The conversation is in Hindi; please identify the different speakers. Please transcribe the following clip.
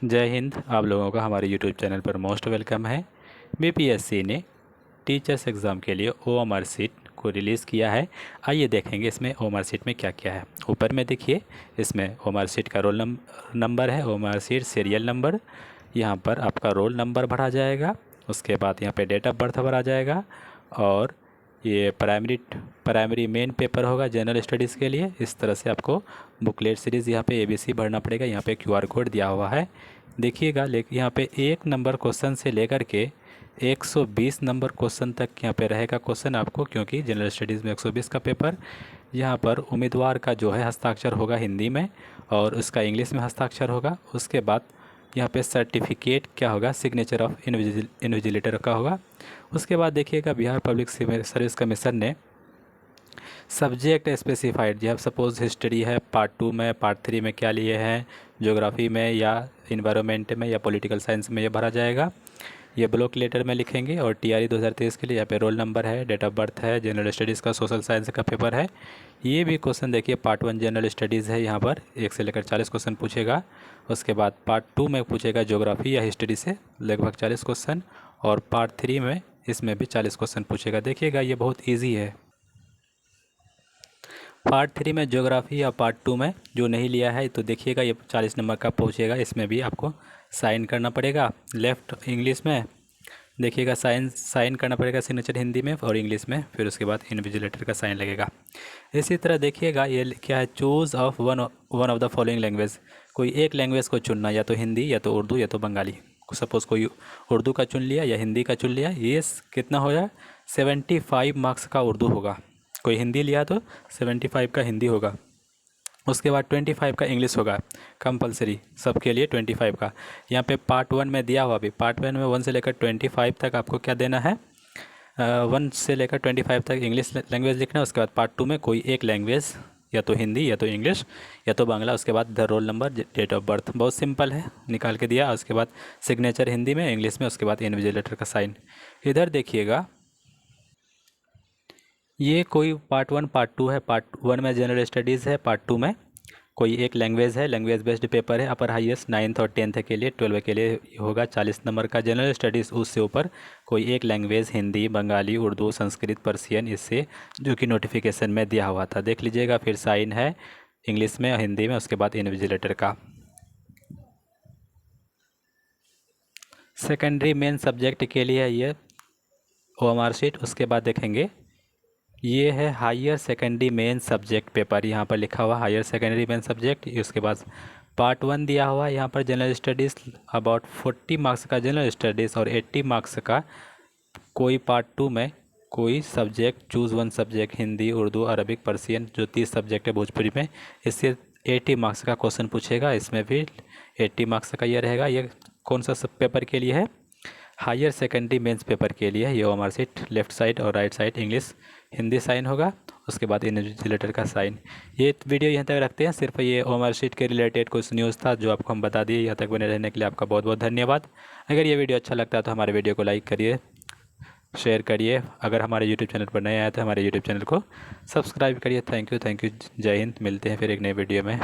Speaker 1: जय हिंद। आप लोगों का हमारे यूट्यूब चैनल पर मोस्ट वेलकम है। बीपीएससी ने टीचर्स एग्ज़ाम के लिए ओएमआर सीट को रिलीज़ किया है। आइए देखेंगे इसमें ओएमआर सीट में क्या क्या है। ऊपर में देखिए, इसमें ओएमआर सीट का रोल नंबर है, ओएमआर सीट सीरियल नंबर। यहाँ पर आपका रोल नंबर भरा जाएगा, उसके बाद यहाँ पे डेट ऑफ बर्थ भरा जाएगा। और ये प्राइमरी मेन पेपर होगा जनरल स्टडीज़ के लिए। इस तरह से आपको बुकलेट सीरीज़ यहाँ पे एबीसी भरना पड़ेगा। यहाँ पे क्यूआर कोड दिया हुआ है, देखिएगा। लेकिन यहाँ पे 1 नंबर क्वेश्चन से लेकर के 120 नंबर क्वेश्चन तक यहाँ पे रहेगा क्वेश्चन आपको, क्योंकि जनरल स्टडीज़ में 120 का पेपर। यहाँ पर उम्मीदवार का जो है हस्ताक्षर होगा हिंदी में और उसका इंग्लिश में हस्ताक्षर होगा। उसके बाद यहाँ पे सर्टिफिकेट क्या होगा, सिग्नेचर ऑफ इन्विजिलेटर का होगा। उसके बाद देखिएगा, बिहार पब्लिक सर्विस कमीशन ने सब्जेक्ट स्पेसिफाइड, जब सपोज़ हिस्ट्री है पार्ट 2 में, पार्ट 3 में क्या लिए हैं, ज्योग्राफी में या इन्वायरमेंट में या पॉलिटिकल साइंस में, ये भरा जाएगा। ये ब्लॉक लेटर में लिखेंगे। और टीआरई 2023 के लिए यहाँ पे रोल नंबर है, डेट ऑफ बर्थ है, जनरल स्टडीज़ का सोशल साइंस का पेपर है। ये भी क्वेश्चन देखिए, पार्ट 1 जनरल स्टडीज़ है, यहाँ पर 1 से लेकर 40 क्वेश्चन पूछेगा। उसके बाद पार्ट 2 में पूछेगा ज्योग्राफी या हिस्ट्री से लगभग 40 क्वेश्चन, और पार्ट 3 में इसमें भी 40 क्वेश्चन पूछेगा। देखिएगा, ये बहुत ईजी है। पार्ट 3 में ज्योग्राफी या पार्ट 2 में जो नहीं लिया है तो देखिएगा, ये 40 नंबर का पहुँचेगा। इसमें भी आपको साइन करना पड़ेगा, लेफ़्ट इंग्लिश में देखिएगा, साइन करना पड़ेगा, सिग्नेचर हिंदी में और इंग्लिश में, फिर उसके बाद इन्विजिलेटर का साइन लगेगा। इसी तरह देखिएगा, ये क्या है, choose of one of the following language. कोई एक लैंग्वेज को चुनना, या तो हिंदी या तो उर्दू या तो बंगाली। सपोज़ कोई उर्दू का चुन लिया या हिंदी का चुन लिया, ये कितना हो जाए, 75 मार्क्स का उर्दू होगा। कोई हिंदी लिया तो 75 का हिंदी होगा। उसके बाद 25 का इंग्लिश होगा कंपलसरी, सबके लिए 25 का। यहाँ पे पार्ट 1 में दिया हुआ भी, पार्ट 1 में 1 से लेकर 25 तक आपको क्या देना है, 1 से लेकर 25 तक इंग्लिश लैंग्वेज लिखना है। उसके बाद पार्ट 2 में कोई एक लैंग्वेज, या तो हिंदी या तो इंग्लिश या तो बांग्ला। उसके बाद the roll number, date of birth, बहुत सिंपल है, निकाल के दिया। उसके बाद सिग्नेचर हिंदी में, इंग्लिश में, उसके बाद इन्विजिलेटर का साइन। इधर देखिएगा, ये कोई पार्ट 1 पार्ट 2 है। पार्ट 1 में जनरल स्टडीज़ है, पार्ट 2 में कोई एक लैंग्वेज है, लैंग्वेज बेस्ड पेपर है। अपर हाईएस्ट 9th और 10th के लिए, 12 के लिए होगा 40 नंबर का जनरल स्टडीज़। उससे ऊपर कोई एक लैंग्वेज, हिंदी, बंगाली, उर्दू, संस्कृत, पर्शियन, इससे जो कि नोटिफिकेशन में दिया हुआ था, देख लीजिएगा। फिर साइन है इंग्लिश में और हिंदी में, उसके बाद इन्विजिलेटर का। सेकेंडरी मेन सब्जेक्ट के लिए ये ओएमआर शीट। उसके बाद देखेंगे, ये है higher secondary main subject paper, यहाँ पर लिखा हुआ हायर सेकेंडरी मेन सब्जेक्ट। उसके बाद पार्ट 1 दिया हुआ है यहाँ पर जनरल स्टडीज़, अबाउट 40 मार्क्स का जनरल स्टडीज़ और 80 मार्क्स का कोई पार्ट 2 में कोई subject, choose 1 subject, Hindi, Urdu, Arabic, Persian, जो 30 सब्जेक्ट है भोजपुरी में, इससे 80 मार्क्स का क्वेश्चन पूछेगा। इसमें भी 80 मार्क्स का ये रहेगा। ये कौन सा सब पेपर के लिए है, हायर सेकेंडरी मेंस पेपर के लिए है। ये ओएमआर शीट, लेफ्ट साइड और right side English Hindi sign होगा, उसके बाद इन्विजिलेटर का साइन। ये वीडियो यहाँ तक रखते हैं, सिर्फ ये ओएमआर शीट के रिलेटेड कुछ न्यूज़ था जो आपको हम बता दिए। यहाँ तक बने रहने के लिए आपका बहुत बहुत धन्यवाद। अगर ये वीडियो अच्छा लगता है तो हमारे वीडियो को लाइक करिए, शेयर करिए। अगर हमारे यूट्यूब चैनल पर नए आए तो हमारे यूट्यूब चैनल को सब्सक्राइब करिए। Thank you. जय हिंद। मिलते हैं फिर एक नए वीडियो में।